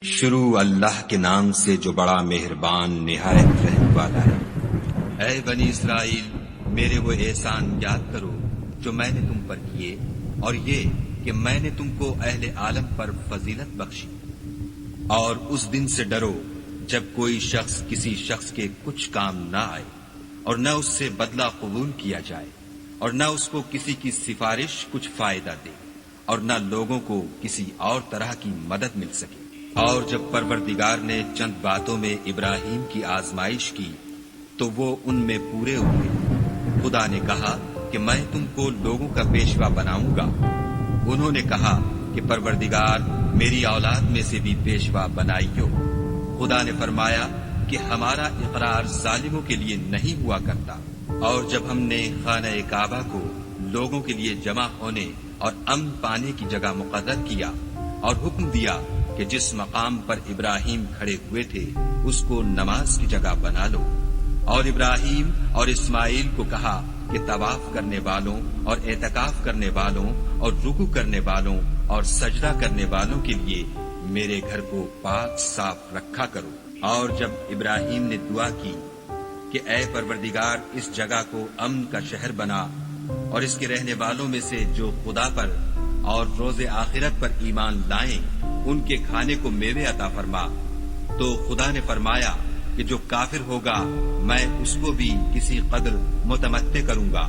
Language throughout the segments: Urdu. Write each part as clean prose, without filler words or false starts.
شروع اللہ کے نام سے جو بڑا مہربان نہایت رحم والا ہے۔ اے بنی اسرائیل، میرے وہ احسان یاد کرو جو میں نے تم پر کیے، اور یہ کہ میں نے تم کو اہل عالم پر فضیلت بخشی۔ اور اس دن سے ڈرو جب کوئی شخص کسی شخص کے کچھ کام نہ آئے، اور نہ اس سے بدلہ قبول کیا جائے، اور نہ اس کو کسی کی سفارش کچھ فائدہ دے، اور نہ لوگوں کو کسی اور طرح کی مدد مل سکے۔ اور جب پروردگار نے چند باتوں میں ابراہیم کی آزمائش کی تو وہ ان میں پورے ہوئے۔ خدا نے کہا کہ میں تم کو لوگوں کا پیشوا بناؤں گا۔ انہوں نے کہا کہ پروردگار میری اولاد میں سے بھی پیشوا بنائیو۔ خدا نے فرمایا کہ ہمارا اقرار ظالموں کے لیے نہیں ہوا کرتا۔ اور جب ہم نے خانہ کعبہ کو لوگوں کے لیے جمع ہونے اور امن پانے کی جگہ مقرر کیا اور حکم دیا کہ جس مقام پر ابراہیم کھڑے ہوئے تھے اس کو نماز کی جگہ بنا لو، اور ابراہیم اور اسماعیل کو کہا کہ طواف کرنے والوں اور اعتکاف کرنے والوں اور رکوع کرنے والوں اور سجدہ کرنے والوں کے لیے میرے گھر کو پاک صاف رکھا کرو۔ اور جب ابراہیم نے دعا کی کہ اے پروردگار اس جگہ کو امن کا شہر بنا، اور اس کے رہنے والوں میں سے جو خدا پر اور روز آخرت پر ایمان لائیں ان کے کھانے کو میوے عطا فرما، تو خدا نے فرمایا کہ جو کافر ہوگا میں اس کو بھی کسی قدر متمتع کروں گا،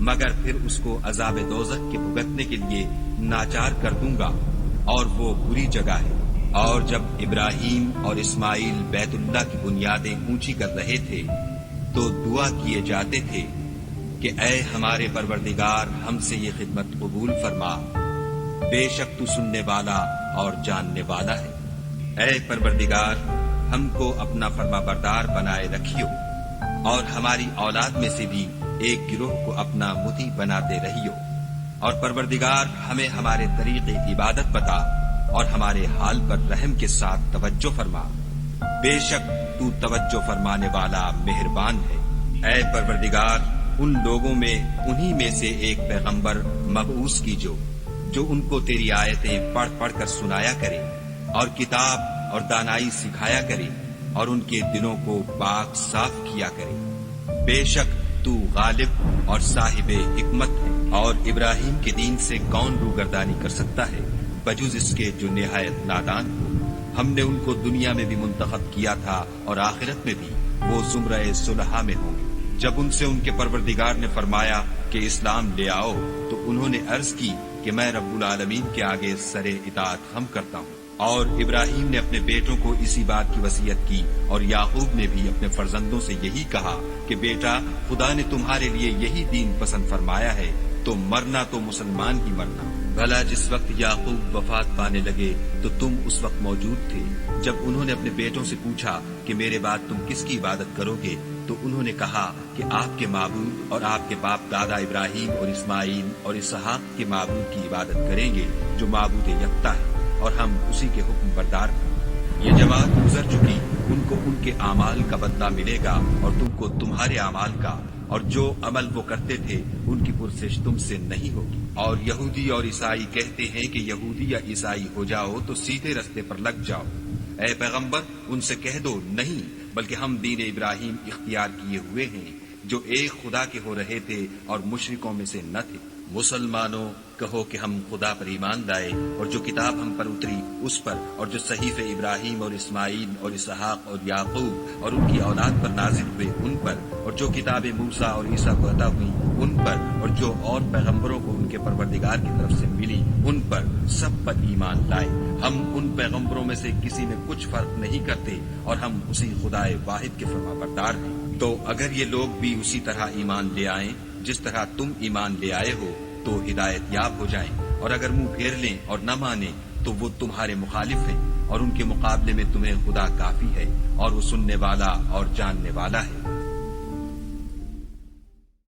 مگر پھر اس کو عذاب دوزخ کے بھگتنے کے لیے ناچار کر دوں گا، اور وہ بری جگہ ہے۔ اور جب ابراہیم اور اسماعیل بیت اللہ کی بنیادیں اونچی کر رہے تھے تو دعا کیے جاتے تھے کہ اے ہمارے پروردگار ہم سے یہ خدمت قبول فرما، بے شک تو سننے والا اور جاننے والا ہے۔ اے پروردگار ہم کو اپنا فرما بردار بنائے رکھیو، اور ہماری اولاد میں سے بھی ایک گروہ کو اپنا مطیع بناتے رہیو، اور پروردگار ہمیں ہمارے طریق عبادت بتا، اور ہمارے حال پر رحم کے ساتھ توجہ فرما، بے شک تو توجہ فرمانے والا مہربان ہے۔ اے پروردگار ان لوگوں میں انہی میں سے ایک پیغمبر مبعوث کیجو جو ان کو تیری آیتیں پڑھ پڑھ کر سنایا کرے، اور کتاب اور دانائی سکھایا کرے، اور ان کے دلوں کو پاک صاف کیا کرے۔ بے شک تو غالب اور صاحب حکمت ہے، اور ابراہیم کے دین سے کون روگردانی کر سکتا ہے بجز اس کے جو نہایت نادان ہو۔ ہم نے ان کو دنیا میں بھی منتخب کیا تھا اور آخرت میں بھی وہ زمرہ صلحاء میں ہوں گے۔ جب ان سے ان کے پروردگار نے فرمایا کہ اسلام لے آؤ تو انہوں نے عرض کی کہ میں رب العالمین کے آگے سر اطاعت خم کرتا ہوں۔ اور ابراہیم نے اپنے بیٹوں کو اسی بات کی وصیت کی، اور یعقوب نے بھی اپنے فرزندوں سے یہی کہا کہ بیٹا خدا نے تمہارے لیے یہی دین پسند فرمایا ہے، تو مرنا تو مسلمان ہی مرنا۔ بھلا جس وقت یعقوب وفات پانے لگے تو تم اس وقت موجود تھے جب انہوں نے اپنے بیٹوں سے پوچھا کہ میرے بعد تم کس کی عبادت کرو گے، تو انہوں نے کہا کہ آپ کے معبود اور آپ کے باپ دادا ابراہیم اور اسماعیل اور اسحاق کے معبود کی عبادت کریں گے جو معبود یکتا ہے، اور ہم اسی کے حکم بردار ہیں۔ یہ جماعت گزر چکی، ان کو ان کے اعمال کا بدلہ ملے گا اور تم کو تمہارے اعمال کا، اور جو عمل وہ کرتے تھے ان کی پرسش تم سے نہیں ہوگی۔ اور یہودی اور عیسائی کہتے ہیں کہ یہودی یا عیسائی ہو جاؤ تو سیدھے رستے پر لگ جاؤ۔ اے پیغمبر ان سے کہہ دو نہیں، بلکہ ہم دین ابراہیم اختیار کیے ہوئے ہیں جو ایک خدا کے ہو رہے تھے اور مشرکوں میں سے نہ تھے۔ مسلمانوں کہو کہ ہم خدا پر ایمان لائے اور جو کتاب ہم پر اتری اس پر، اور جو صحیفے ابراہیم اور اسماعیل اور اسحاق اور یعقوب اور ان کی اولاد پر نازل ہوئے ان پر، اور جو کتابیں موسیٰ اور عیسیٰ کو عطا ہوئی ان پر، اور جو اور پیغمبروں کو ان کے پروردگار کی طرف سے ملی ان پر، سب پر ایمان لائے۔ ہم ان پیغمبروں میں سے کسی میں کچھ فرق نہیں کرتے، اور ہم اسی خدائے واحد کے فرما بردار ہیں۔ تو اگر یہ لوگ بھی اسی طرح ایمان لے آئیں جس طرح تم ایمان لے آئے ہو تو ہدایت یاب ہو جائیں، اور اگر منہ پھیر لیں اور نہ مانیں تو وہ تمہارے مخالف ہیں، اور ان کے مقابلے میں تمہیں خدا کافی ہے، اور وہ سننے والا اور جاننے والا ہے۔